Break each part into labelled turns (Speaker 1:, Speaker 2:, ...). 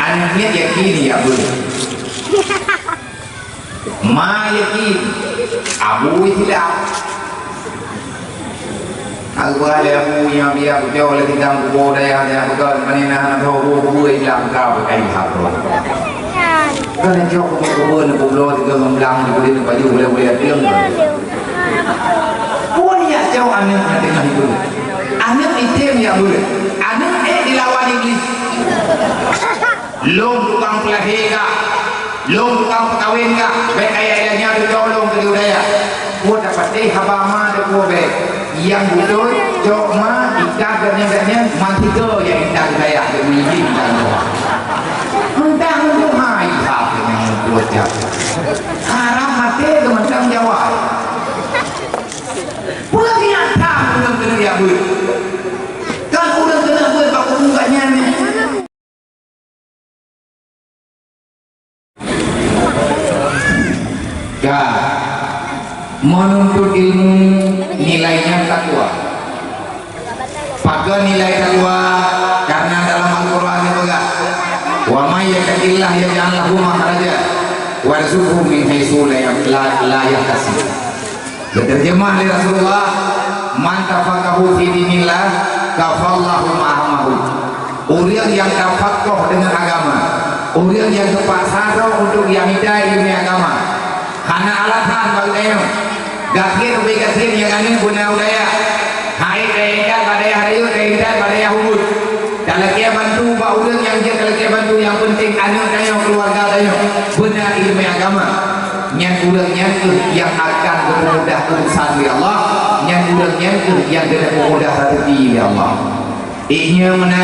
Speaker 1: anaknya yakini ya bu ma yakin abu tidak aku ada abu yang dia jauh lebih dalam budaya dia bukan menina atau buku Islam kau kain satu kan yang jauh kebun pulau itu membelang di kulit baju boleh film punya jauh anak tengah itu anak item ya bu anak dilawan iblis long tukang pelahika long tukang perkawin ka baik ayahnya ditolong ke budaya buat dapat habama de kobe yang betul cuma ikat dan yang mantiga yang ikat budaya de wiji dan entah untuk hai hak yang buat jaga haram hati kementerian jawab pula biasa dengan kena ya bu kan udah kena bu pak mukanya ni ya menuntut ilmu nilainya takwa pakai nilai takwa karena dalam Al-Quran itu enggak wa may yattaqillah yaj'al lahu makhraja warzuqhu min haitsu la yahtasib. Terjemah oleh Rasulullah man tafaqahu fi dinillah kafallahu ma'amahu. Orang yang tafaqah dengan agama, orang yang terpaksa untuk yang hidayah ilmu agama karena alasan bagaimana gathir yang angin guna udaya hai kaitan pada hari kaitan pada Yahud kalau dia bantu pak orang yang dia kalau dia bantu yang penting anak dan keluarga dan guna ilmu agama yang urangnya yang akan bermudah urusan di Allah yang urangnya yang bermudah rezeki di Allah inya mana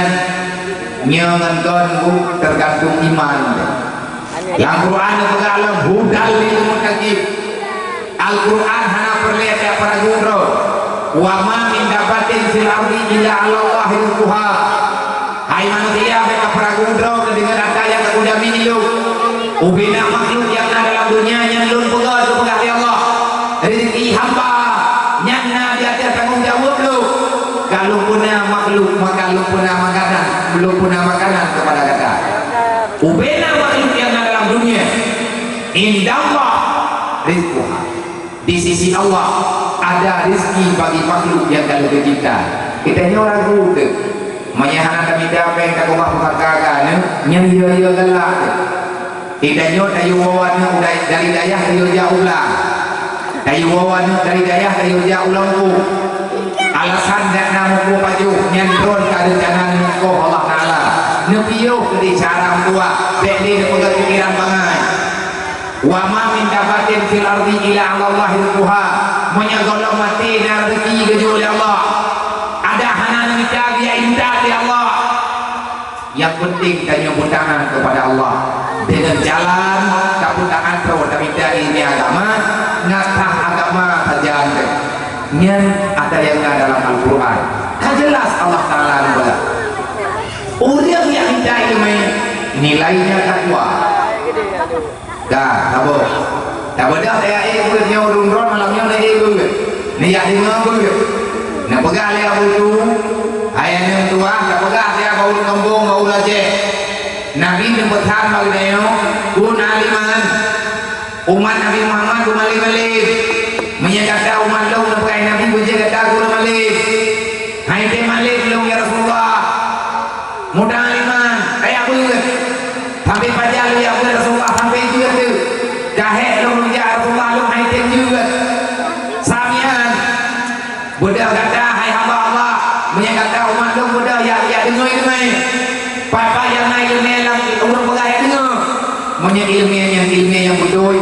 Speaker 1: nyangan bu tergantung iman yang Quran itu kalau hudal lil muttaqin Al-Quran hanya perlihat para guru wa ma min dabatin fil ardi illa 'ala Allahi rizquha. Hai manusia mereka para guru dengan ada yang udah miniluk ubina makhluk yang ada dalam dunia yang lun pegang itu pegang di Allah rezeki hamba yang di atas tanggung jawab lu kalau punya makhluk maka lu punya makanan belum punya makanan kepada kata ubina makhluk yang ada dalam dunia indallah rizquha di sisi Allah ada rezeki bagi makhluk yang kalau ke kita ini orang rude menyahana kami dapat yang rumah perkakaan yang dia galak tidak nyot ayu wawan dari dayah dari jauh lah ayu wawan dari dayah dari jauh lampu alasan dan namu paju nyandron keadaan ko Allah Taala nepiyo di cara tua beli dengan pikiran bangai wa ma min dabatin fil ardi illa 'ala Allahi rizquha menyagolo mati dan rezeki kecuali Allah ada hanan kita dia indah di Allah yang penting tanya buntangan kepada Allah dengan jalan kabuntangan terhadap ini agama ngatah agama kajian yang ada yang dalam Al-Quran kan jelas Allah Ta'ala berkata orang yang indah ilmu nilainya takwa dah tak dah saya ikutnya urun-urun malamnya dah ikut ni yang dengar pun nak pegang dia tu ayahnya tua tak pegang dia bau kembung bau lajek Nabi berpesan bagi dia kun aliman umat Nabi Muhammad kun alim-alim menyatakan umat lu nak pegang Nabi berjaga kata kun alim hai dia malik lu ya Rasulullah mudah aliman ayah aku sampai pajak lu ya Rasulullah sampai itu ya tu jahit lu ya Rasulullah lu hai dia juga samian budak kata hai hamba Allah menyatakan umat lu budak ya dengar ini papa yang naik ilmu yang umur pegang ya dengar menyatakan ilmu yang betul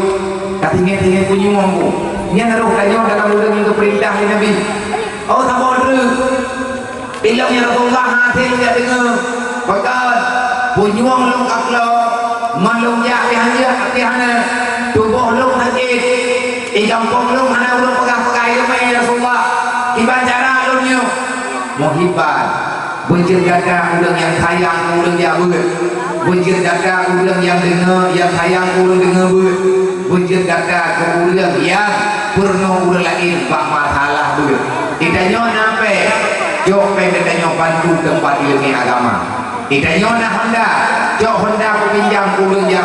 Speaker 1: tapi ingat punya mampu yang naruh tanya dalam undang yang perintah Nabi oh tak boleh ilmu yang Rasulullah hasil lu ya dengar bahkan punyuang lu akhlak malung ya pihana tubuh lu sakit kampung lu mana lu pegang-pegang ilmu ya Rasulullah ibadah cara lu nyu muhibban berjaga orang yang sayang orang yang berjaga orang yang dengar yang sayang orang dengar berjaga orang yang purno orang lain bak masalah kita nyo nampe jok pengen bantu tempat ilmu agama kita nyona Honda jok Honda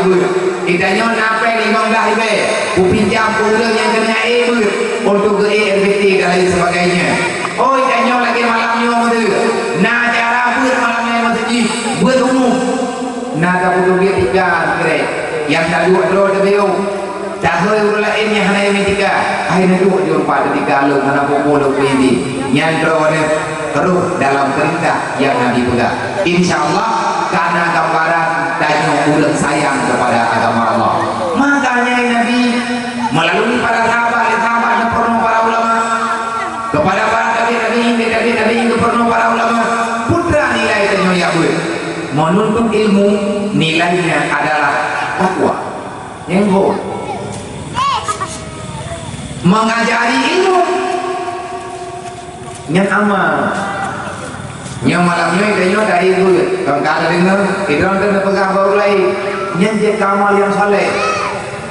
Speaker 1: ber idanya nape Imam Dahibe ku pinjam pula yang kena ber untuk ke AFT dan lain sebagainya. Oh idanya lagi malamnya ada nah cara ber malamnya masjid ber umum nah tak butuh dia tiga kira yang dah dua dia dah dua lain yang hanya yang tiga akhirnya dua dia pada tiga lu mana pukul ini nyandro ni terus dalam perintah yang Nabi pegang. InsyaAllah karena gambaran dan ulang sayang kepada agama Allah. Makanya Nabi melalui para sahabat dan penuh para ulama kepada para tabi'in itu penuh para ulama putra nilai dan ya bu menuntut ilmu nilainya adalah takwa yang bu mengajari ilmu yang amal yang malamnya itu dari itu kalau ada dengar itu orang pegang baru lain yang jadi amal yang saleh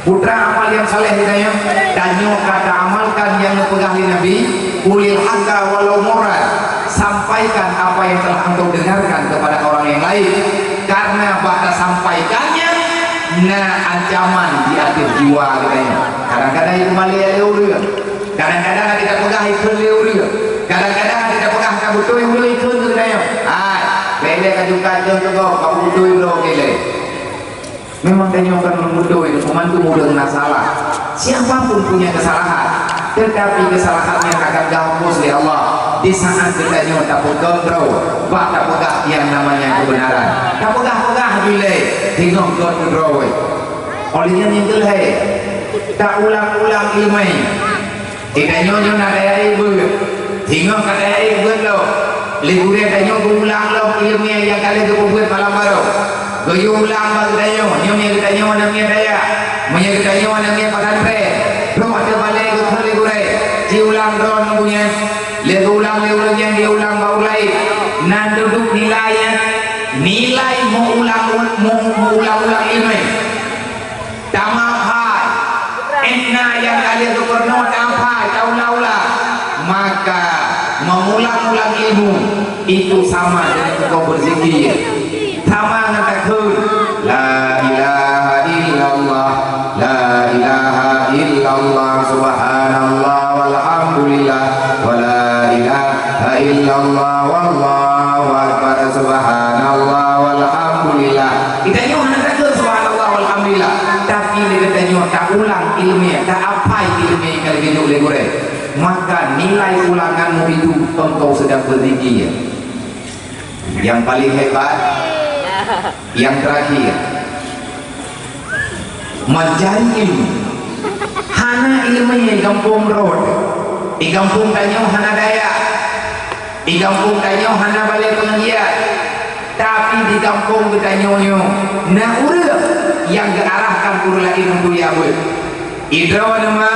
Speaker 1: putra amal yang saleh ditanya danyo kata amalkan yang pegang Nabi ulil hakka walau murad sampaikan apa yang telah engkau dengarkan kepada orang yang lain karena pada sampaikannya nah ancaman di akhir jiwa katanya kadang-kadang itu malah lewat kadang-kadang kita pegang itu lewat kadang-kadang kita pegang kabutu yang boleh itu katanya beda kajukan tu kabutu itu kele memang tanya kan memudah itu pemandu mudah masalah siapapun punya kesalahan tetapi kesalahannya akan dihapus oleh Allah di saat kita tak pegang tak pegang yang namanya kebenaran tak pegang bila tengok kontrol olehnya yang gelai tak ulang-ulang ilmu tidak nyonya nak daya ibu tengok kata ibu lo liburan tanya ulang lo ilmu yang kali itu buat malam baru goyo ulang baru tanya nyonya kita nyonya namanya daya punya kita nyonya namanya padre lo ada balik ke liburan diulang ron punya ulang yang diulang baru lain nan duduk nilai mau ulang ilmu tamahai enna yang kalian itu pernah tamahai taula maka mengulang-ulang ilmu itu sama dengan kau berzikir sama ngatakan la ilaha illallah la ilaha illallah subhanallah walhamdulillah wa la ilaha illallah wallahu akbar subhanallah walhamdulillah kita nyoh ngatakan subhanallah walhamdulillah tapi kita nyoh tak ulang ilmiah tak apa ilmiah kalau kita boleh goreng maka nilai ulanganmu itu engkau sedang berzikir. Yang paling hebat yang terakhir mencari ilmu hana ilmunya di kampung road di kampung tanya hana daya di kampung tanya hana balik pengajian tapi di kampung bertanya nah urut yang diarahkan urut ilmu ya bu idra nama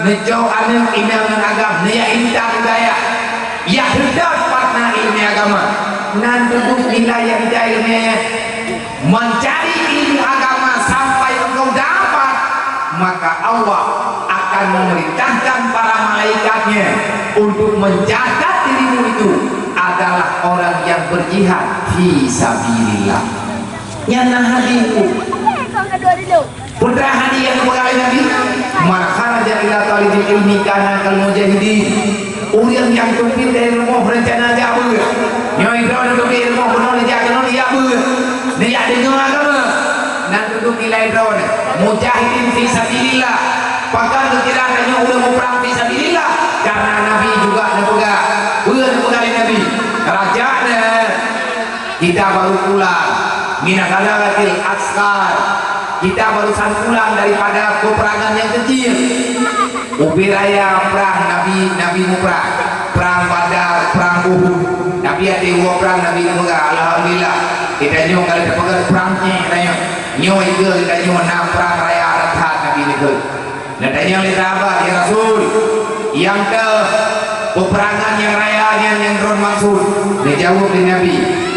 Speaker 1: nejau anak imam agama naya intan daya ya hendak partner ilmu agama nan duduk nilai yang ilmu mencari ilmu agama sampai engkau dapat maka Allah akan memerintahkan para malaikatnya untuk mencatat dirimu itu adalah orang yang berjihad fi sabilillah yang hadiku putra hadi yang berkali Nabi kharaja ila talibil ilmi kana kal mujahidin orang yang tumpil dari rumah berencana jauh nyoi drone tumpil rumah benar jaga dia ber dia dengar agama dan duduk nilai drone mujahidin fi sabilillah bahkan tidak hanya udah mau perang fi sabilillah karena Nabi juga pegang Nabi kerajaan kita baru pulang minadalatil askar kita barusan pulang daripada peperangan yang kecil ubiraya perang Nabi perang Badar perang Uhud Nabi ada dua perang Nabi pegang alhamdulillah kita nyoh kalau terpegang perangnya kita nyoh itu kita nyoh perang raya Arathat Nabi itu dan tanya oleh sahabat ya Rasul yang ke peperangan yang rayanya yang drone maksud dijawab oleh Nabi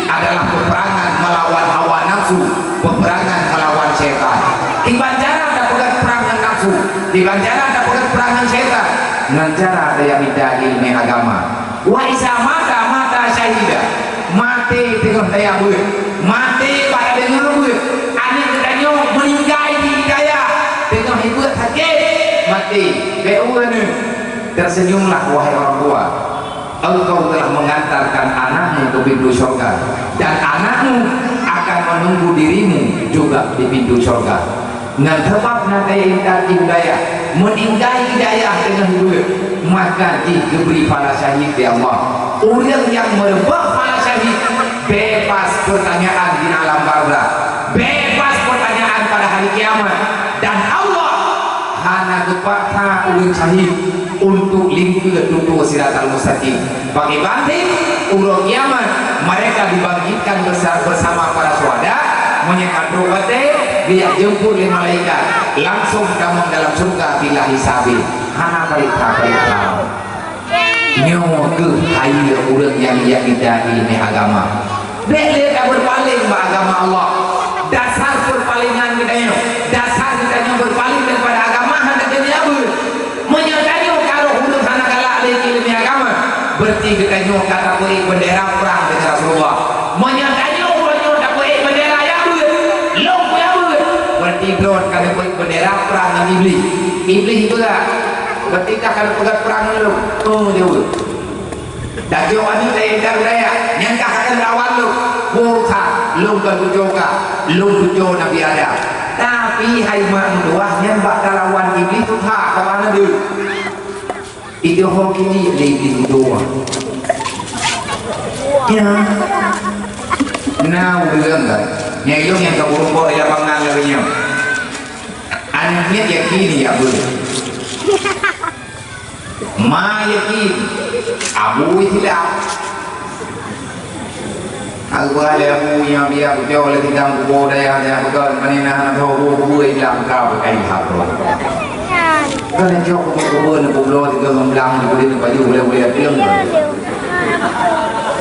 Speaker 1: adalah peperangan melawan hawa nafsu peperangan melawan setan di banjara ada pegang peperangan nafsu di banjara ada pegang peperangan setan dengan cara ada yang tidak ilmu agama wa isa mata syahidah mati dengan daya mati pada dengar anak kita meninggal tersenyumlah wahai orang tua, engkau telah mengantarkan anakmu ke pintu surga, dan anakmu akan menunggu dirimu juga di pintu surga. Ngan tempat nanti indah hidayah, meninggai hidayah dengan duit, maka diberi para syahid di Allah. Orang yang merebak para syahid bebas pertanyaan di alam barzakh, bebas pertanyaan pada hari kiamat, dan Allah hanya kepaksa orang syahid untuk lingkar tutup siratal mustaqim. Bagi banting urut kiamat, mereka dibangkitkan bersama para syuhada, menyekat rukate, dia jemput oleh malaikat, langsung kamu dalam surga bila hisabi. Hana perintah nyawa ke air urut yang kita ilmi agama. Beli tak berpaling agama Allah. Dasar perpalingan kita ini, dasar kita yang berpaling daripada agama hendak jadi apa? Menyadari kalau hulu sana kala alih ilmi agama, berarti kita nyo kata beri bendera perang dengan Rasulullah. Menyadari orang tak beri bendera yang long yang berarti drone kalau beri bendera perang dengan iblis. Iblis itu lah. Ketika kalau pegang perang lu, oh dia. Dan jauh anu saya budaya, yang akan lawan lu, buka, lu berjuga, lu berjuga Nabi Adam. Tapi hai manusia yang bakal lawan iblis tu tak kawan dia. Itu hoki ni iblis doa. Ya. Nah, belum kan? Yang yang kabur bawa ya bangang larinya. Anaknya yakini ya boleh. Ma yakin abu itilaf aku ada abu yang dia jauh lebih dalam kubur daya dia bukan menina tahu kubur itilaf kau kain hafal kan jauh kubur kubur itu membelang di kulit baju boleh film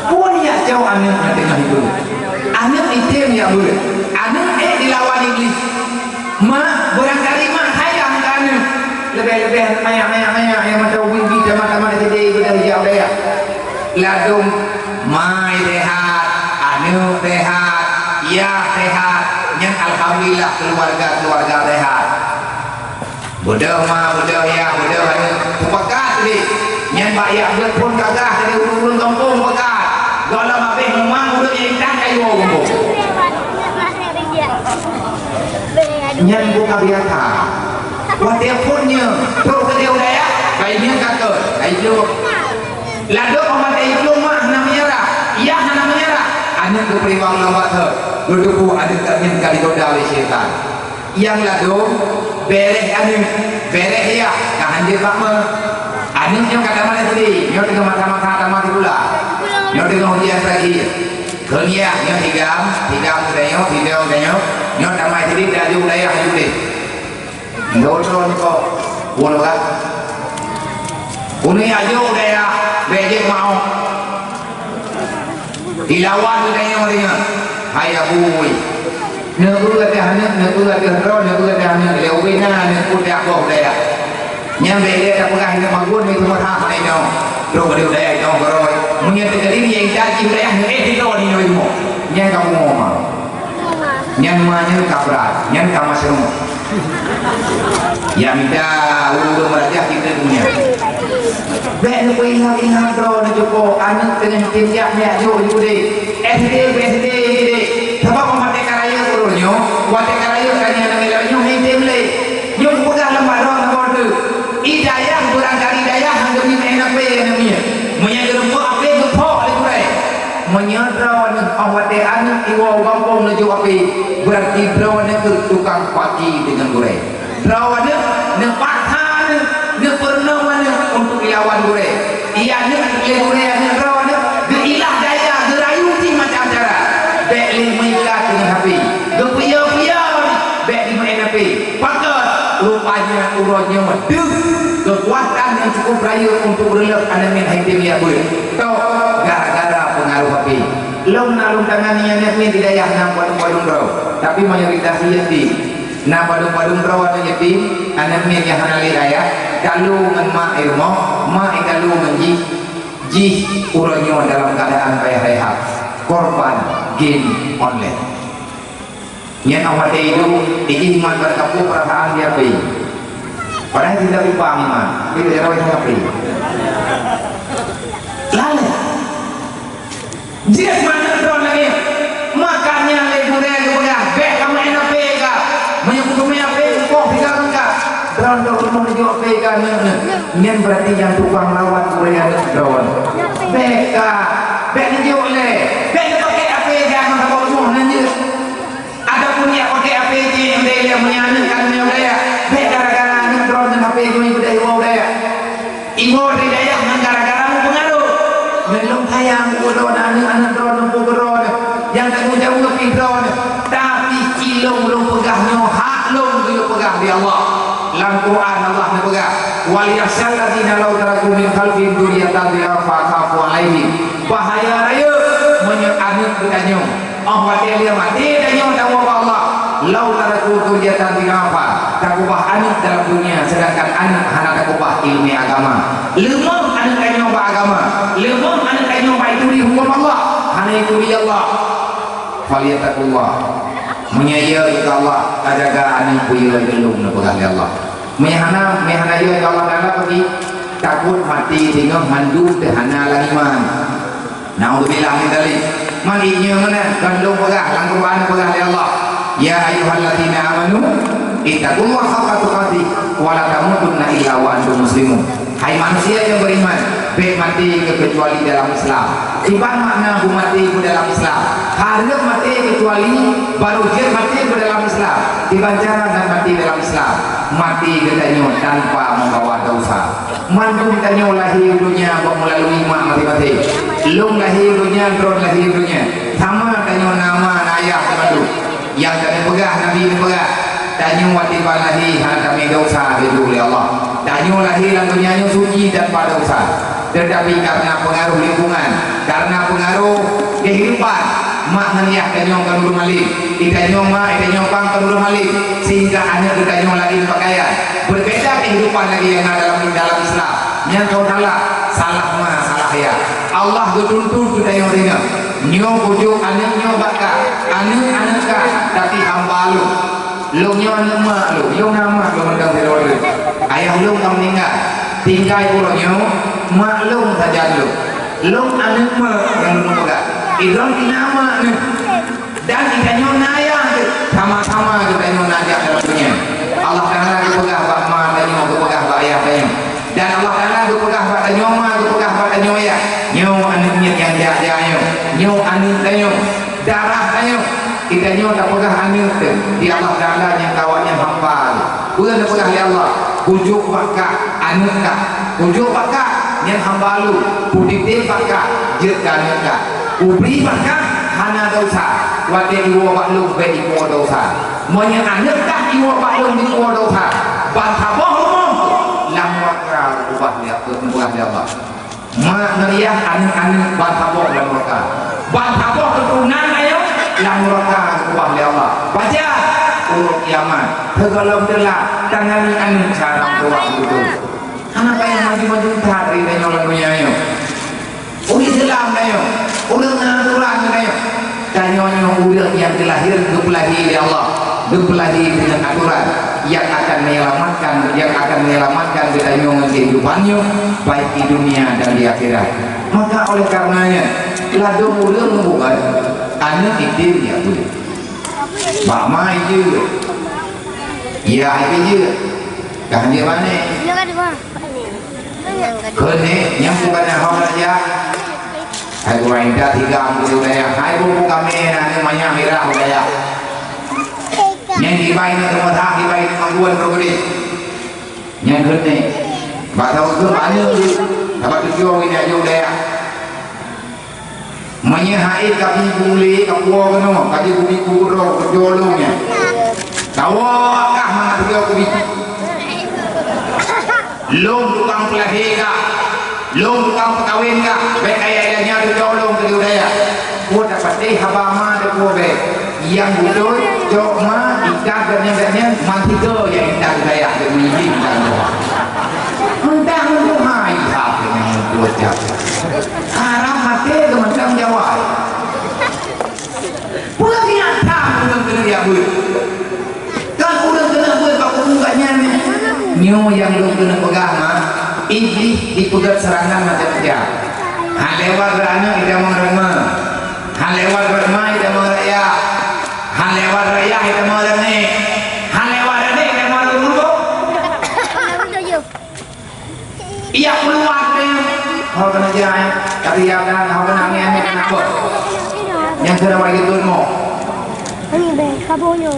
Speaker 1: pun ya jauh anak tengah itu anak item ya boleh anak dilawan iblis ma barangkali ma hayang kan lebih maya yang macam wingi teman-teman jadi sudah hijau dia ladung mai sehat anu sehat ya sehat yang alhamdulillah keluarga sehat bodoh ya bodoh anu pekat ni yang bayar buat pun gagah jadi urun kampung pekat kalau mabeh memang udah yang tak kayu gumbo yang buka biasa watiap punnya terus ke dia udaya baiknya kakak itu lalu omat itu mah namanya lah iya namanya lah anak keperiwang lawat tu duduk ada termin kali goda oleh syaitan yang lalu bereh ya kahan dia bakma anaknya kata mana tadi nyo dengan mata-mata mati pula nyo dengan hujan lagi kerja nyo higam tidak nyo tamai tadi dari udaya hajudi Dodo ni kau, boleh tak? Uni aja udah ya, bejek mau. Dilawan udah yang mana? Hai abu, negu kata hanya, negu kata ro, negu kata hanya lewina, negu kata apa udah ya? Yang bejek tak pegang ni magun ni cuma hak ni no. Ro kata udah ya, no koroi. Mungkin terjadi ni yang jadi udah yang di ro ni no itu. Yang kamu mau? Yang mana kabrat, yang kamu seru. Yang minta urut merajah kita punya. Baik nak ingat bro nak jumpa anak dengan timjak ni ajo deh. SD. Sebab pemakai karaya urutnya, pemakai karaya kanya nak melanya ni temle. Yang pegang lembar orang border. Hidayah berangkali hidayah hang demi enak pe namanya. Menyaga rumah apa gepok le kurai. Menyadra nak awak anak iwa kampung nak api. Berarti berawan itu tukang pagi dengan gurih. Berawan itu patah itu pernah untuk lawan gurih. Ia itu gurih yang berawan itu geilah daya gerayu ti macam cara. Beli mengikat dengan api. Gepiya beli main api. Pakat rupanya urutnya medus. Kekuatan yang cukup raya untuk berelak anamin hidayah boleh. Kau gara-gara pengaruh api. Long nalung tangan yang ni tidak yang nam badung bro, tapi mayoritas yatim. Nam badung bro ada yatim, anak ni yang hanali raya. Kalau menma ilmu, ma kalau menji, urangnya dalam keadaan payah rehat, korban game online. Yang awak itu iman berkapu perasaan dia pi. Padahal tidak lupa iman, tidak jauh yang pi. Jika mana drone lagi, makanya lagi boleh bek kamu enak pega, menyebut apa kok pegang enggak? Drone mau juga pegang nyen berarti yang tukang lawan boleh ada drone. Bek ni boleh, bek pakai apa yang mana boleh nanti. Ada punya pakai apa yang dia menyanyikan dia boleh. Bek gara-gara ni drone dan apa yang ibu dah boleh. Ibu dia gara-gara mu pengaruh. Belum sayang bodoh anak drone drone yang tanggung jawab ke drone tapi cilong lu pegahnya hak lu pegah di Allah dalam Quran Allah pegang wal yasal ladina law taraku min khalfin duriyatan fa khafu alaihi bahaya raya menyerang kitanya Allah dia mati dan tahu Allah law taraku duriyatan fa takubah anak dalam dunia sedangkan anak takubah ilmu agama lemah anak kanya agama lemah anak kanya itu di hukum Allah hanya itu di Allah faliyatakullah menyayai Allah ajaga anak puya gelung pegang di Allah mehana ya Allah Taala pergi takut mati tinggal mandu tehana laliman naudzubillah min dzalik maninya mana gandung pegang Al-Qur'an pegang di Allah ya ayyuhalladzina amanu ittaqullaha haqqa tuqatih wa la tamutunna illa wa antum muslimun. Hai manusia yang beriman, baik mati kecuali dalam Islam. Iban makna mati dalam Islam. Harga mati kecuali baru dia mati dalam Islam. Iban cara dan mati dalam Islam. Mati katanya tanpa membawa dosa. Mandung katanya lahir dunia melalui mati. Lung lahir dunia, drone lahir dunia. Sama katanya nama ayah teman yang kami pegang Nabi pegang. Tanya wati balahi hal kami dosa itu oleh Allah. Tanya lahir dan dunia suci tanpa dosa. Tetapi karena pengaruh lingkungan, karena pengaruh kehidupan, mak naniah tanya kan belum malik, itanya mak itanya pang kan belum malik, sehingga anak ditanya lagi pakaian. Berbeda kehidupan lagi yang ada dalam Islam. Yang kau salah mah salah ya. Allah tuntut kita yang dengar. Nyo bujuk anak nyo bakal, anak ka, tapi hamba lu. Lu nyo anak mak lu, lu nama lu mendang teror. Ayah lu kamu tinggal pulangnya maklum saja lu anak mak yang lu pegang. Idron nama ni dan ikannya naya sama-sama kita yang najak dalam dunia. Allah Taala pegang bak mak dan nyo pegang bak ayah dan dan Allah Taala pegang bak nyo mak pegang bak nyo ya. Nyo anaknya yang dia nyo anak nyo darah nyo ikannya tak pegang anak di Allah Taala yang kawannya hamba. Bukan pegang di Allah. Pujuk bakak anak ka, pujuk bakak yang hamba lu, puditin bakak jerkan ka, ubri bakak hana dosa, wate iwo baklung be iwo dosa, monya anak ka iwo baklung di iwo dosa, bantaboh umum, lamwaka ubah dia kemudian dia Allah, mak meriah anak bantaboh lamwaka, bantaboh keturunan ayo, lamwaka ubah dia Allah, baca. Urut kiamat tergolong telah tangani anu cara doa itu anak yang maju-maju hari dan lagunya ayo udah Islam ayo udah ngaturan ayo tanya udah yang dilahir dipelahi di Allah dipelahi dengan aturan yang akan menyelamatkan dengan kehidupannya baik di dunia dan di akhirat. Maka oleh karenanya ladung udah membuat anak itu ya boleh Mak mai je. Ya, itu je. Dah dia mana? Kene yang bukan hal saja. Hai orang dah 30 dah. Hai buku kami ni banyak merah dah. Yang dibaik ni rumah tak dibaik mangguan bergudi. Yang kene. Batau tu mana tu? Dapat tujuh ini aja dah. Menyahai kaki buli kapua kena kaki buli kurang kejolongnya kawakah mana tiga kubi long tukang pelahi kah long tukang perkawin kah baik ayahnya kejolong ke budaya buat dapat habama de kobe yang betul jokma ikat dan mantiga yang ikat budaya demi dan doa entah untuk hai apa yang buat jatuh haram hati kementerian jawab pulang nyata pulang kena dia buat kan pulang kena buat pak mukanya nyo yang belum kena pegang iblis dipegat serangan macam dia lewat kerana kita menerima Han lewat bermain dan meraya, han lewat raya kita malam ni, han lewat ni kita malam dulu. Iya keluar ni, kau kena jalan, tapi yang dah kau kena ni kenapa? Yang kena bagi tu mau.
Speaker 2: Ini beh, kaboyo.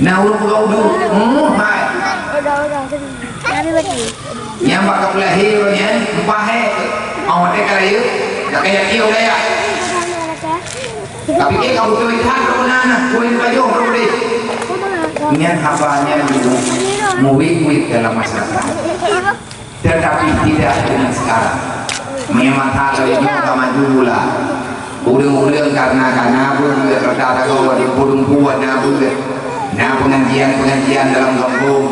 Speaker 1: Nah urut kau dulu, hai.
Speaker 2: Udah, Nabi bagi.
Speaker 1: Yang bakal lahirnya, bahe, awak dek kaya, tak kaya kau dah ya. Tapi kita kau tu ikan kau mana, kau ini baju kau beri. Ini hafalnya dulu, muwik dalam masyarakat. Tetapi tidak dengan sekarang. Memang kalau ini kaman dulu lah. Udang karena pun rata kau di pudung kuat pun. Nah pengajian dalam kampung,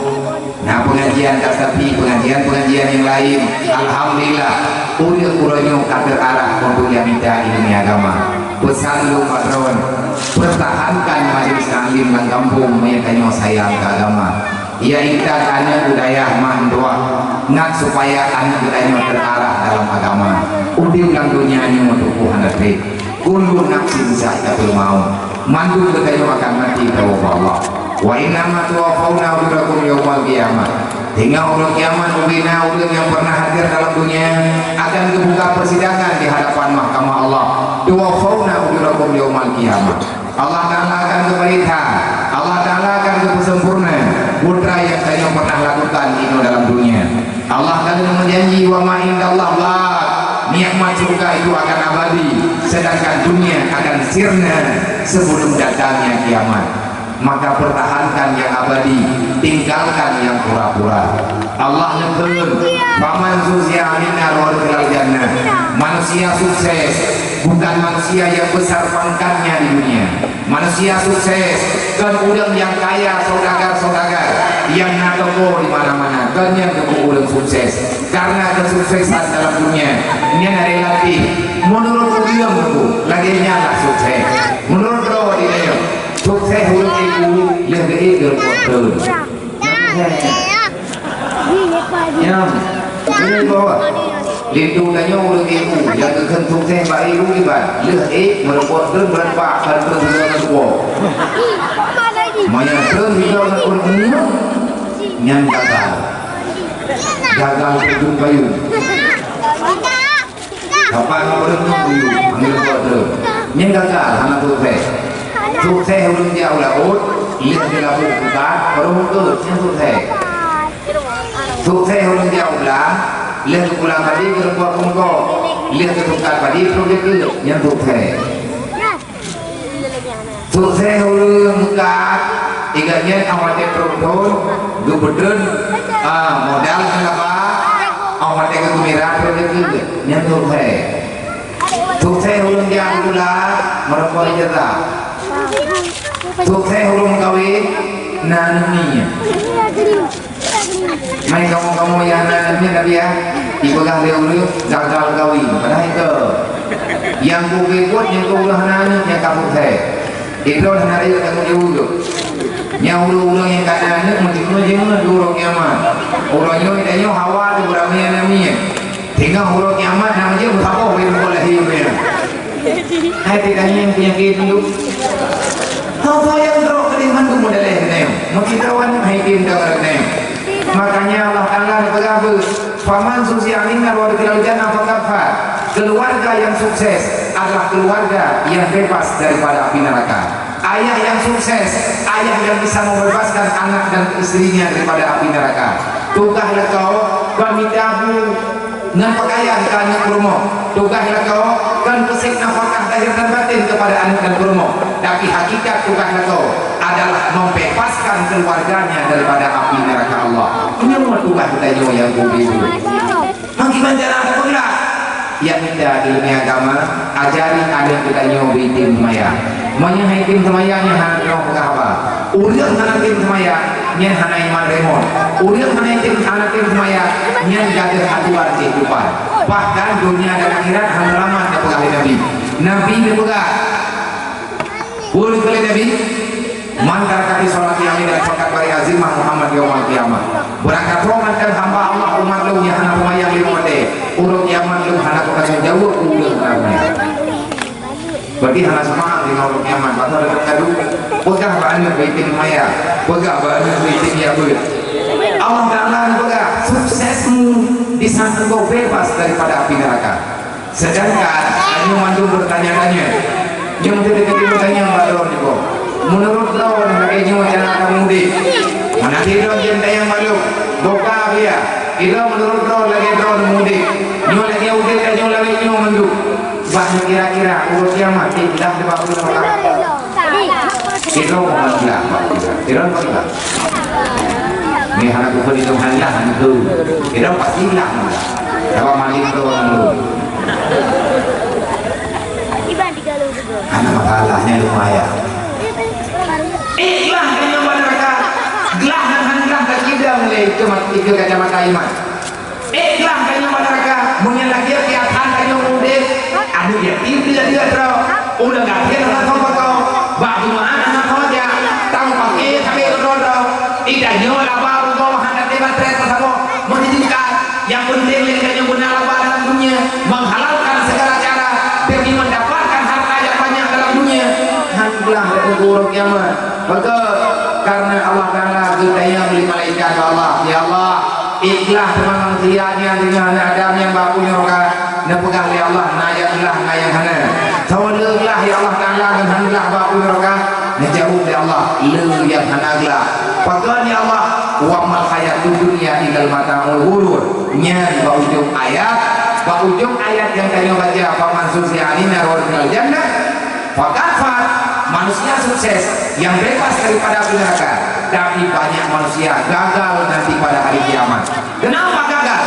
Speaker 1: nah pengajian kasapi, pengajian yang lain. Alhamdulillah, udah kurangnya kader arah untuk yang minta ilmu agama. Pesan lu patron, pertahankan majelis taklim dan kampung menyatakan sayang ke agama. Ia kita karena budaya mandua, nak supaya anak budaya terarah dalam agama. Udah ulang dunia ini untuk Tuhan nanti. Kullu nafsin za'iqatul maut. Mandu budaya akan mati tahu Allah. Wa inna ma tuwaffawna ujurakum yawmal qiyamah. Hingga Allah kiamat membina orang yang pernah hadir dalam dunia akan dibuka persidangan di hadapan mahkamah Allah. Tuwaffawna ujurakum yawmal qiyamah. Allah Ta'ala akan keberitahu, Allah Ta'ala akan kesempurna putra yang saya pernah lakukan ini dalam dunia. Allah akan menjanji wa ma indallah la, nikmat surga itu akan abadi, sedangkan dunia akan sirna sebelum datangnya kiamat. Maka pertahankan yang abadi, tinggalkan yang pura-pura. Allah nyebut paman sosial minna wal jannah. Manusia sukses bukan manusia yang besar pangkatnya di dunia. Manusia sukses kan udang yang kaya, saudagar yang nakobo di mana-mana, kan yang udang sukses. Karena kesuksesan dalam dunia ini ada relatif. Menurut udang itu lagi nyala sukses. Menurut bro di dia sukses huruf ibu yang ketiga betul. Ya, ini bawa. Lindu tanya huruf ibu yang kekan sukses baik ibu ibat. Leh merebut dan berempat dan berjuang kuat. Maya dan juga orang yang gagal hidup kayu. Kapan orang kayu ambil kuat yang gagal anak sukses. Sukses belum jauh laut, lihat di laut kita, baru muncul yang sukses. Sukses belum jauh lah, lihat pulang tadi ke rumah kongko, lihat ke tukar tadi projek yang sukses. Sukses belum buka, iganya awalnya produk, gubernur, modal kenapa, awalnya kegembiraan projek yang sukses. Sukses belum jauh lah, merokok ijazah. Sukses belum kawin nanaminya. Main kamu yang nanaminya tapi ya dipegah dulu gagal kawin. Padahal itu yang kukikut yang kuulah nanam yang kamu saya. Itu hari kamu jauh. Yang ulang yang kadang-kadang macam-macam dulu kiamat. Orangnya idanya hawa di beramai nanaminya. Tinggal huruf kiamat namanya berapa orang boleh hidupnya. Hai tidaknya yang penyakit itu. Hal yang teruk keliman itu modalnya ini. Mengkitawan haikim dengarnya. Makanya Allah Ta'ala berkata, "Faman sosial minna wa bidil jannah faqad." Keluarga yang sukses adalah keluarga yang bebas daripada api neraka. Ayah yang sukses, ayah yang bisa membebaskan anak dan istrinya daripada api neraka. Tugaslah kau kami tahu dengan pakaian kami kurma. Tugaslah kau kan pesik nafkah lahir dan batin kepada anak dan kurma. Tapi hakikat tugaslah kau adalah membebaskan keluarganya daripada api neraka Allah. Ini semua tugas kita yang begitu. Bagaimana cara bergerak? Ya kita ilmu agama ajari ada kita nyobi tim semaya. Manya hai tim semayanya hanya apa? Uriang hana tim semaya nyen hana iman remon. Uriang hana tim semaya nyen gadir atuar kehidupan. Bahkan dunia dan akhirat hanya lama dipegang Nabi. Nabi dipegang. Boleh kali Nabi? Mantar kaki sholat yang ini dan sholat bari azimah Muhammad yaumul qiyamah. Berangkat roman dan hamba Allah umat lu yang hana lumayan lima de. Urut kiamat lu hana kota jauh udah namanya. berarti hana semangat di orang kiamat pasal ada kadu pegah banyak baitin maya pegah banyak baitin ya ber Allah Ta'ala pegah suksesmu di sana kau bebas daripada api neraka sedangkan hanya mandu bertanya-tanya yang tidak bertanya baru ni kau menurut kau bagaimana macam kamu mudik mana tidak jenda yang malu boka dia tidak menurut kau lagi kau mudik nyo lagi udik dan nyo lagi nyo mandu bahkan kira-kira urut kiamat tidak dibangun orang kita mau bilang tidak apa ni anak aku di Tuhan lah itu tidak pasti lah apa malik tu orang lu anak masalahnya lumayan ikhlas dengan neraka gelah dan handlah tak kira mulai tiga kacamata iman ikhlas dengan neraka menyelagi kiatan dengan mudik ada dia tidak dia terus udah nggak dia nak tahu kau baju mana nak tahu dia tahu pakai sampai terus tidak nyola baru kau hendak debatret bersama menjadikan yang penting yang guna laba dalam dunia menghalalkan segala cara demi mendapatkan harta yang banyak dalam dunia handlah dari buruk kiamat betul karena Allah Ta'ala kita yang beli malaikat Allah ya Allah ikhlas dengan manusianya dengan Adam yang bapunya roka nepegah ya Allah nayaklah nayang hana tawallah ya Allah Ta'ala dan hanlah bapunya roka nejauh ya Allah lu yang hanaglah pakai ya Allah wa mal hayatud dunya ilal mata'ul ghurur nyan ba ujung ayat yang tadi baca faman susi'alina wa fil jannah faqad manusia sukses yang bebas daripada api neraka tapi banyak manusia gagal nanti pada hari kiamat kenapa gagal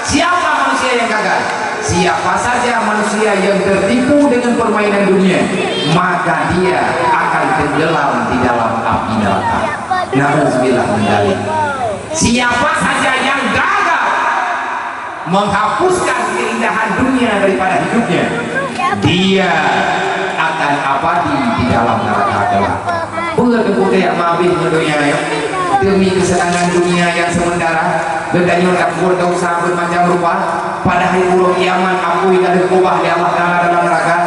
Speaker 1: siapa manusia yang gagal siapa saja manusia yang tertipu dengan permainan dunia maka dia akan tenggelam di dalam api neraka na'udzubillah min dzalik siapa saja yang gagal menghapuskan keindahan dunia daripada hidupnya dia akan abadi di dalam neraka kelak. Bukan yang mabih dunia ya. Demi kesenangan dunia yang sementara, bedanya takut dosa bermacam rupa. Pada hari buruk kiamat, aku tidak dikubah di Allah Ta'ala dalam neraka.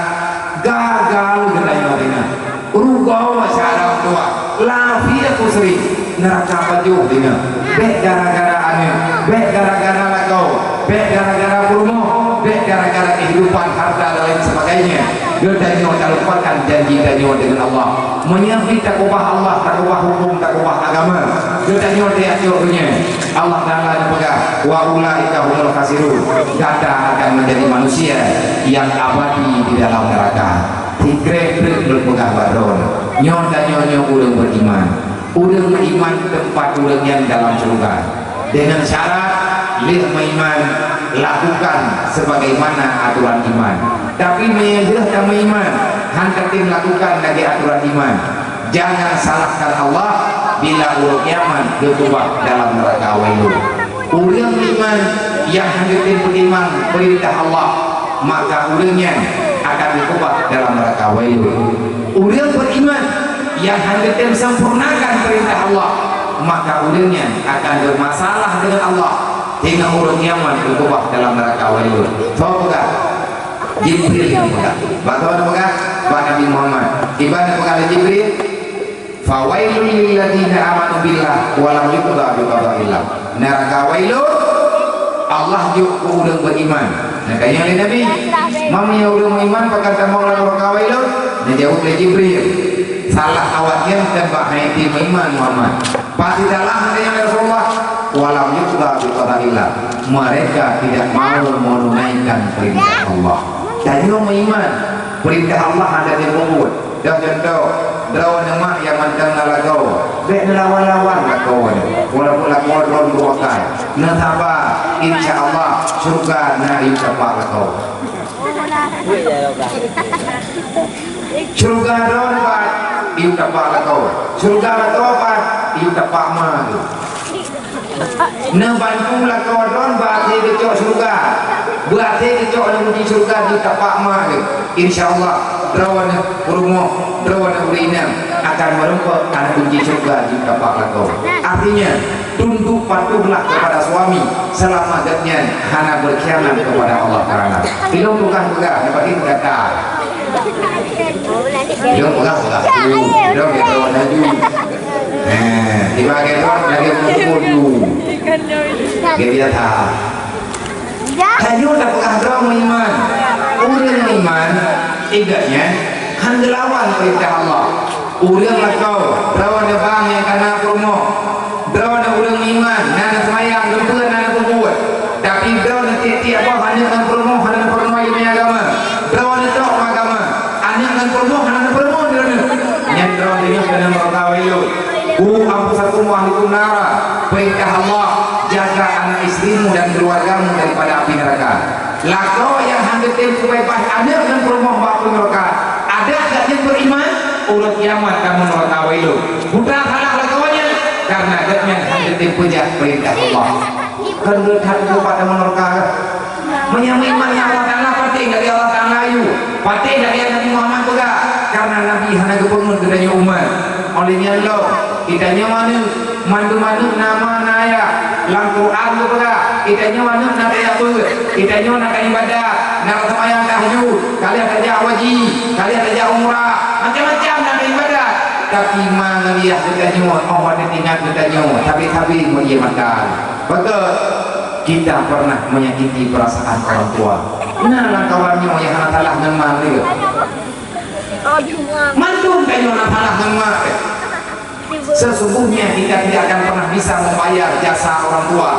Speaker 1: Gagal bedanya dina. Rugau masyarakat tua. Lafiya kusri neraka baju dina. Bek gara-gara ane, bek gara-gara lakau, bek gara-gara kurmo, bek gara-gara kehidupan harta dan lain sebagainya. Dia tak lupakan janji dia dengan Allah menyambut tak ubah Allah, tak ubah hukum, tak ubah agama dia akhirnya Allah Ta'ala berkata wa ulaika humul khasirun kata akan menjadi manusia yang abadi di dalam neraka tigrek berpegang baron nyon dan nyonya ulang beriman tempat ulang yang dalam surga dengan syarat lih iman lakukan sebagaimana aturan iman tapi menyegerah kamu iman hantatin lakukan lagi aturan iman jangan salahkan Allah bila urut kiamat berubah dalam neraka wailun urang iman yang hantatin beriman perintah Allah maka urangnya akan berubah dalam neraka wailun urang beriman yang hantatin sempurnakan perintah Allah maka urangnya akan bermasalah dengan Allah hingga urut kiamat berubah dalam neraka wailun coba Jibril yang pegang bagaimana pegang Pak Nabi Muhammad ibadah pegang Jibril fawailul lilladzina amanu billah walam yuqda bi qada'illah neraka wailun Allah juga udah beriman nah kayak Nabi mami yang udah beriman pakai mau neraka wailun nah jauh dari Jibril salah awaknya dan bahaya iman Muhammad pasti dalam yang Rasulullah walam yuqda bi qada'illah mereka tidak mau menunaikan perintah Allah dan yang beriman perintah Allah ada di kubur dah contoh lawan nama yang macam nalagau bek lawan-lawan lakau walaupun lakau don buakai nasaba insyaallah surga na insyaallah lakau surga don pak insyaallah lakau surga lakau pak insyaallah mah na bantu lakau don berarti kecok surga berarti kecok menuju surga di tapak mah insyaallah rawan rumah rawan urina akan merempet anak kunci surga di tapak lakau artinya tunduk patuhlah kepada suami selamatnya hana berkhianat kepada Allah Ta'ala tidak tukang-tukang seperti kata Jom pegang. Jom kita laju. Tiba kita lagi mengumpul. Dia tak. Kayu tak pegang drum iman. Urang iman, iganya handelawan perintah Allah. Urang lakau, drawan bang yang kana promo. Drawan urang iman, nana semayang gempeur nana kubuat. Tapi drawan tiap apa hanya kan promo ini agama. Drawan itu agama. Hanya kan promo dia. Yang drawan ini kena mertawayu. Ampusakum wahlikum nara. Perintah Allah, jaga anak istrimu dan keluargamu daripada api neraka. Lakau yang handetin supaya pas ada dan promo waktu neraka. Ada tak yang beriman? Ulat kiamat kamu mertawayu. Bukan halah lakaunya karena adanya handetin puja perintah Allah. Kendekat kepada neraka. Menyamai Allah Ta'ala pati dari Allah Ta'ala yu. Pati dari Nabi Muhammad juga. Karena Nabi hanya kepengun kedanya umat. Olehnya lo kita nyamanu mandu nama naya lang Quran juga kita nyamanu nak apa kita nyamanu nak ibadah nak semayang tahajud kalian kerja wajib kalian kerja umrah macam-macam nak ibadah tapi mana dia kita nyamanu Allah tinggal kita nyamanu tapi dia makan betul kita pernah menyakiti perasaan orang tua nah kawannya yang hana salah nama dia mandu kayu hana salah nama sesungguhnya kita tidak akan pernah bisa membayar jasa orang tua.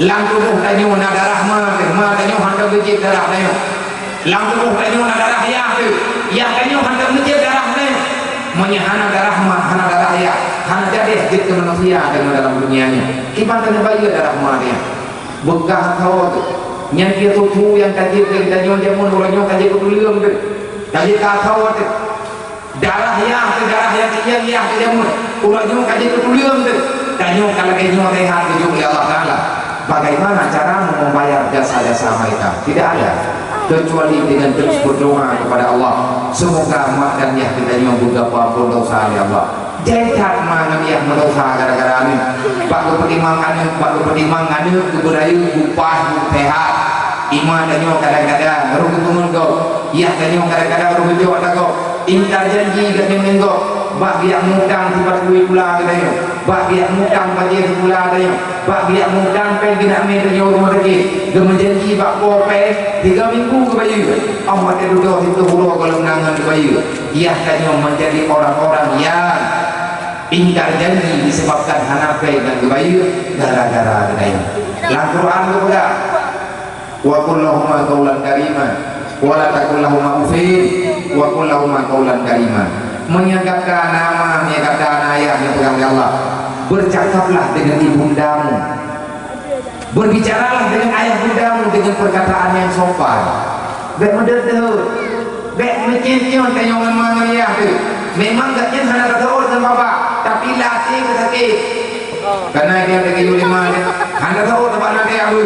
Speaker 1: Lang tubuh tanyo na darah ma tanyo handa bejit darah tanyo. Lang tubuh tanyo na darah ya tanyo handa bejit darah tanyo. Menyahana darah ma hana darah ya. Hana jadi jid ke manusia dalam dunianya. Kiban tanyo bayar darah ma dia. Begah kau tu. Yang dia tubuh yang kaji ke tanyo jamun uranyo kaji ketulium tu. Kaji kau tu. Darah yang jamun uranyo kaji ketulium tu. Tanyo kalau kenyo rehat tujuh oleh Allah Ta'ala. Bagaimana cara membayar jasa-jasa mereka? Tidak ada kecuali dengan terus berdoa kepada Allah. Semoga mak dan yah kita yang buka apapun dosa ya Allah. Jangan mana yang mendosa gara-gara ini. Waktu pertimbangan itu kebudaya upah sehat. Iman dan nyo kadang-kadang baru ketemu kau. Yah dan nyo kadang-kadang baru berjawab kau. Ingkar janji dengan kau. Bak biak mudang tiba duit pula katanya. Bak biak mudang bagi pula katanya. Bak biak mudang pen kena ambil dari rumah lagi. Dia menjanji bak kope 3 minggu ke bayu. Allah dia duduk situ hulu kalau menangan ke bayu. Ia katanya menjadi orang-orang yang ingkar janji disebabkan hanape dan ke bayu gara-gara katanya. Dalam Quran itu juga. Wa qul lahumma qawlan kariman wa la taqul lahumma ufin wa qul lahumma qawlan kariman. Menyatakan nama, menyatakan ayah yang pegang Allah. Bercakaplah dengan ibundamu, berbicaralah dengan ayah bundamu dengan perkataan yang sopan. Bek mendedah, bek mencium tanyongan mana ayah tu. Memang gaknya hanya kata orang dan bapa, tapi latih kesakit. Karena dia ada kayu 5 dia, hanya tahu tempat nanti aku.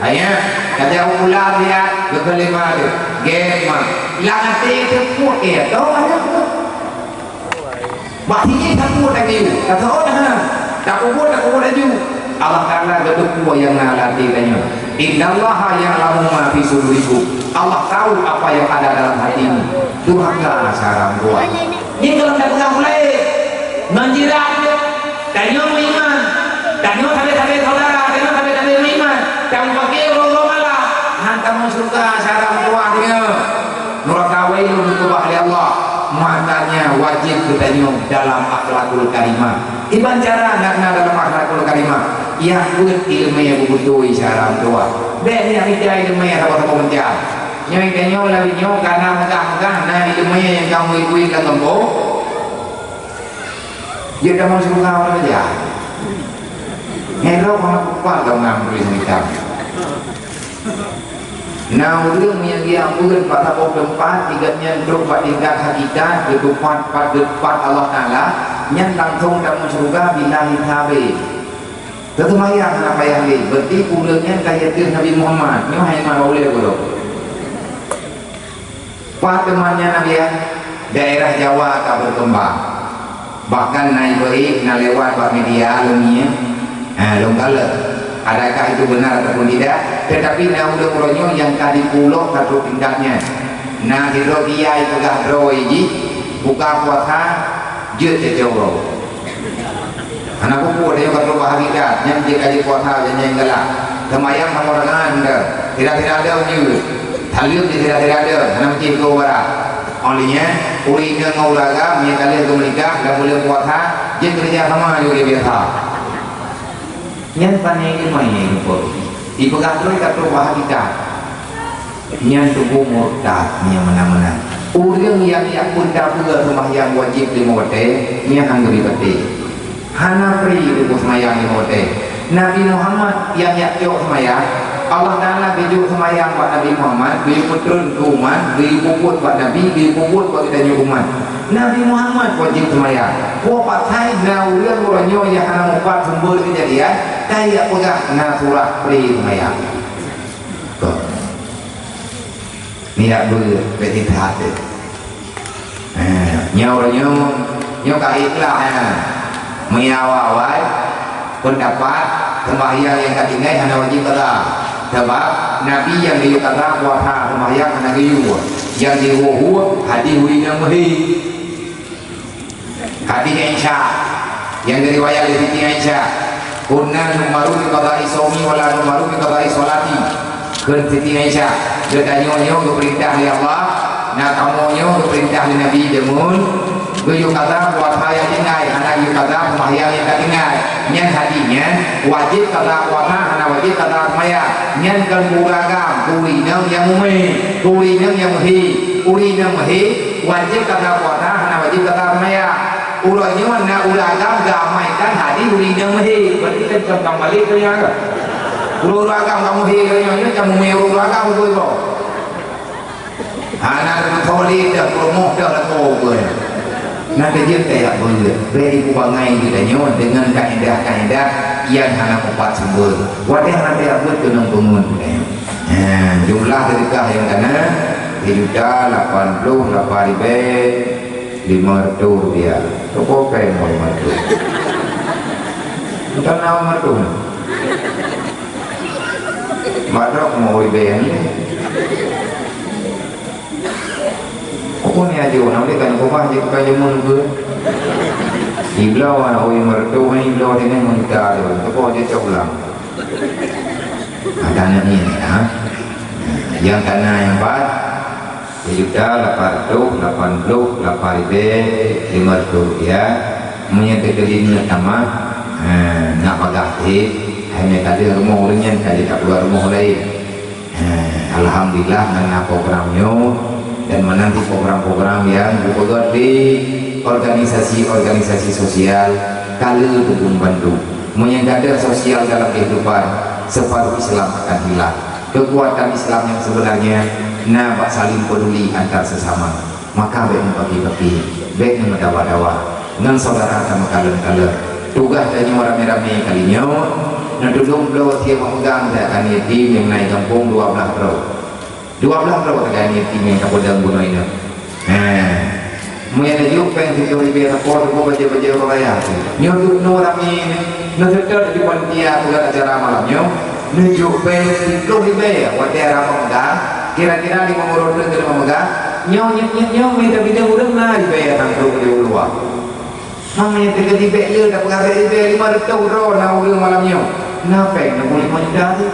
Speaker 1: Ayah, kata ular dia, kelima dia, gemma. Latih terkuat dia, tahu ada. Bahinya takut lagi, kata orang tak kubur lagi. Allah Ta'ala betul yang nalati tanya. Innallaha ya'lamu ma fi sudurikum. Allah tahu apa yang ada dalam hatimu. Durhaka sarang buat. Ini kalau tak pegang mulai menjirat, tanya iman, tanya sampai saudara, tanya sampai iman. Kamu pakai Allah malah hantam surga sarang buat dia. Neraka wailu untuk ahli Allah. Makanya wajib kita nyum dalam akhlakul karimah. Iban cara nakna dalam akhlakul karimah. Yang pun ilmu yang butuh isyarat doa. Dek yang kita ilmu yang dapat komentar. Nyoi kenyo lagi nyo karena megah-megah nah ilmu yang kamu ikui ke tempo. Dia dah mau suruh kau aja. Hero kalau kuat kau ngambil hitam. Nah, urang yang dia ambil pada tempat tiganya duduk pada tingkat hakikat kedepan Allah Ta'ala yang langsung dalam surga billahi tabi. Tetumayang apa yang ini berarti urangnya kayak Nabi Muhammad nyohai boleh belum? Pak temannya Nabi ya daerah Jawa tak berkembang bahkan naik baik nak lewat pak media lumia longgalah. Adakah itu benar ataupun tidak? Tetapi naudah pulau yang kadi pulau satu tingkatnya. Nah hidup dia itu gak roi ji buka puasa je jauh. Anak buku dia kata bahagia yang dia kaji puasa yang galak. Kemayang kamu dengan tidak ada je. Talib tidak ada. Anak cik kau bara. Olehnya uri ke ngaulaga yang kalian tu menikah dan boleh puasa je kerja sama juga biasa. Yang tanya ini mana ini pun. Ibu kata kata bahagia. Yang tubuh murtad yang mana-mana. Orang yang pun tak pula rumah yang wajib di mote, yang hangga dibati. Hanafri itu semayang di mote. Nabi Muhammad yang jauh semayang, Allah Taala bejuk semayang buat Nabi Muhammad, bejuk turun ke umat, bejuk puput buat Nabi, bejuk puput buat kita umat. Nabi Muhammad wajib semayang. Wapat hai naulian orangnya yang hana mupat sumber kejadian, kayak pegah nasurah pri semayang. Niat berarti hati. Nyaw kaiklah mengawal pendapat sembahyang yang katingai hanya wajib kata. Sebab Nabi yang dia kata puasa sembahyang hanya giyu. Yang dihuhu hadis huina muhi. Hadis Aisyah yang diriwayat dari Siti Aisyah. Kunna numaru bi qada'i shaumi wala numaru bi qada'i sholati. Kun Siti Aisyah bertanya-tanya ke perintah oleh Allah, nak kamu ke perintah oleh Nabi Jamun, beliau kata puasa yang tinggal, anak beliau kata sembahyang yang tak tinggal. Yang hatinya wajib kata puasa, anak wajib kata sembahyang. Yang keluaragam, kurinam yang mumi, kurinam yang muhi, kurinam muhi, wajib kata puasa, anak wajib kata sembahyang. Ulangnya anak ulagam gamaikan hati kurinam muhi, berarti kita kembali ke yang apa? Ulagam kamu hilang kamu mewah ulagam tu ibu. Anak tertolak dah promoh dah lepas tu. Nanti dia kayak boleh. Beri buangai kita nyon dengan kaedah yang hana empat sumber. Wadah nanti apa tu nong bangun. Jumlah sedekah yang kena 388,500 dia. Toko kain mau matu. Bukan nama matu. Madok mau ibayan ni. Aku ni aja orang ni kan rumah je kaya mundur. Iblau ana oi mertu ni iblau ni muntar dia. Apa dia colang. Ada ni yang tanah yang 388,500 ya. Menyatakan ini nama nak bagah hanya kali rumah orangnya kali tak keluar rumah lain. Alhamdulillah dengan programnya dan menanti program-program yang bergerak di organisasi-organisasi sosial kali itu membantu menyadari sosial dalam kehidupan separuh Islam akan hilang. Kekuatan Islam yang sebenarnya nampak saling peduli antar sesama. Maka baik membagi-bagi, baik mendawa-dawa dengan saudara sama kalian-kalian. Tugas dari rame-rame kalinya. Nak duduk belau tiap pegang saya akan yatim yang naik kampung 12 bro akan yatim yang kapodang bunuh ini. Mungkin ada juga yang kita lebih rapor aku baca-baca orang raya. Nyoduk no rami naseter di panitia buat acara malamnya. Nujuk pe itu lebih wadah ramah pegang. Kira-kira di mengurut dengan pemegang. Nyo minta urang lah dibayar tanggung di luar. Mamanya tiga-tiga dia dah pengaruh dia 500 ro nak urang malamnya. Kenapa? Nak boleh menjual tu?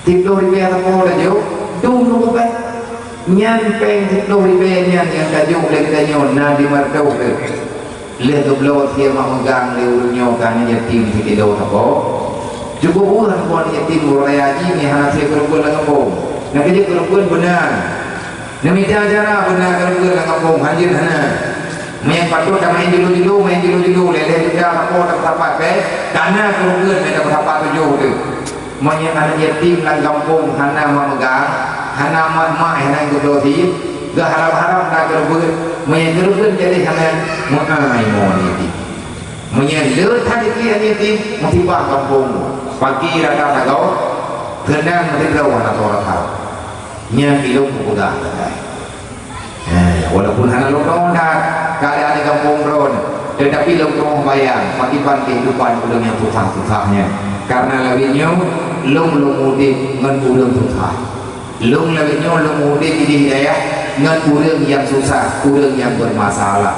Speaker 1: Tidur di bawah apa dah jauh? Dulu apa? Nyampe tidur di bawah yang tajuk lagi tajuk Nabi Martau tu. Lihat tu belau dia memegang dia urutnya kan yatim di tidur apa? Cukup bukan buat yatim orang haji ni hanya saya kerupun dengan kampung. Nak kerja kerupun benar. Nak minta acara benar kerupun dengan kampung haji hana. Main patut dah main julu leleh juga apa dah berapa karena kerugian mereka berapa tujuh tu main anak yatim dan kampung hana memegang hana mak hana gedoti gak harap-harap dah kerugian main kerugian jadi hana mengai moniti main lut tadi dia yatim musibah kampung pagi rata kau kendang mesti tahu hana orang tahu nya kilo mudah walaupun hana lokal dah keadaan di kampung ron, tetapi lom bayang, akibat kehidupan ulang yang susah-susahnya. Karena lainnya lom mudik dengan ulang susah. Lung lebihnya lung mudik ini hidayah dengan urang yang susah, urang yang bermasalah,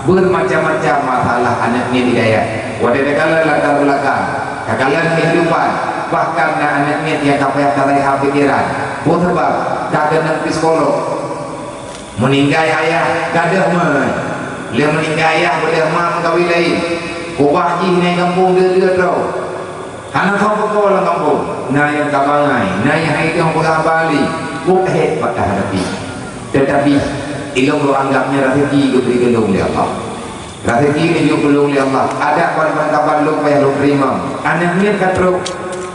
Speaker 1: bermacam-macam masalah anaknya hidayah. Wadah kala latar belakang, kekalan kehidupan, bahkan anaknya dia kapai talaiha pikiran. Buat sebab kadang psikolog meninggal ayah gadah man, dia meninggal ayah boleh mam kawin lain. Kubah ji naik kampung dia tau. Anak kau berkolah kampung, naya kabangai, naya itu yang pegang Bali, bukan pada hadapi. Tetapi ilmu lo anggapnya rezeki itu beri gelung oleh Allah. Rezeki ini juga gelung oleh Allah. Ada pada kabar lo payah lo terima. Anaknya kata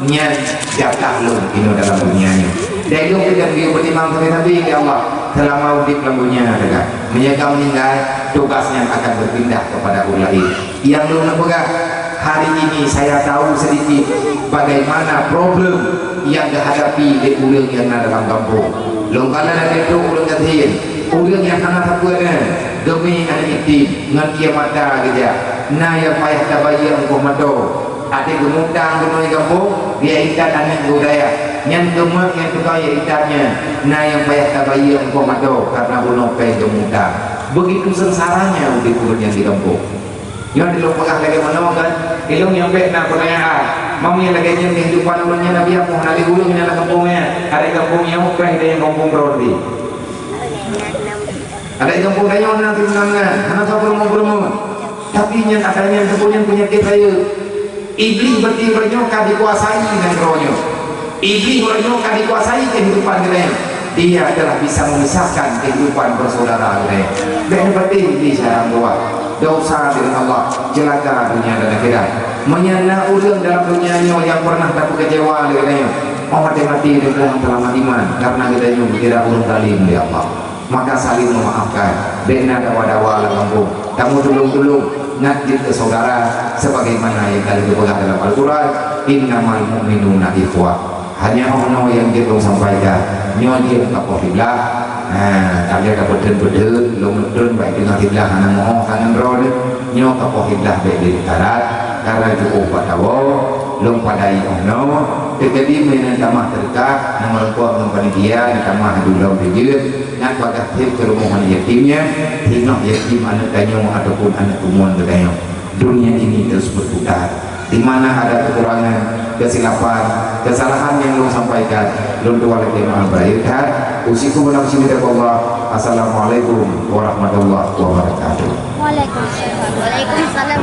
Speaker 1: nyan jatah lo ini dalam dunianya. Dari lo kita dia bertimang tapi ya Allah telah mau di lembunya dekat. Menjaga meninggal tugasnya akan berpindah kepada orang lain. Yang lo nak pegang hari ini saya tahu sedikit bagaimana problem yang dihadapi di urang yang ada dalam kampung. Longkala ada itu urang katin, urang yang sangat takutnya demi anak itu ngan dia mata kerja. Nah yang payah tabaya engkau mado. Ada gemutang benoi kampung dia ikat anak budaya. Yang gemak yang tukar ya ikatnya. Nah yang payah tabaya engkau mado karena bunokai gemutang. Begitu sengsaranya di urang yang di kampung. Yang dilong pagah lagi mana kan? Ilong yang baik nak perayaan. Mau yang lagi yang kehidupan ulangnya Nabi Muhammad nali ulung yang kampungnya. Ada kampung yang bukan ada yang kampung berarti. Ada yang kampung yang nanti menangnya. Anak tak berumur. Tapi yang adanya yang kampung yang punya kita itu. Iblis berarti bernyoka dikuasai dengan rohnya. Iblis bernyoka dikuasai kehidupan kita. Dia adalah bisa memisahkan kehidupan bersaudara kita. Dan berarti iblis yang buat. Dosa dengan Allah, celaka dunia dan akhirat. Menyana urang dalam dunianya yang pernah dapat kecewa dengannya. Mati dengan telah iman karena kita tidak urang kali di Allah. Maka saling memaafkan. Bena dawa-dawa kampung. Kamu tolong-tolong ngajit ke saudara sebagaimana yang kali dipegang dalam Al-Quran. Innamal mu'minuna ikhwah. Hanya orang yang kita sampaikan. Nyonya kapoliblah. Kalian dapat berdun, lomdun baik dengan hiblah anak mohon kangen roda, nyok apa hiblah baik di darat, karena cukup pada lom padai ono, tetapi mainan tamah terdekat, nomor kuat nomor panitia, tamah dulu dijut, nak pada hib ke rumah yatimnya, hingga yatim anak danyong ataupun anak umum danyong. Dunia ini terus berputar, di mana ada kekurangan, kesilapan, kesalahan yang lo sampaikan, lo dua lagi maaf berakhir. Usikum menafsi Allah. Assalamualaikum warahmatullahi wabarakatuh.
Speaker 2: Waalaikumsalam. Waalaikumsalam.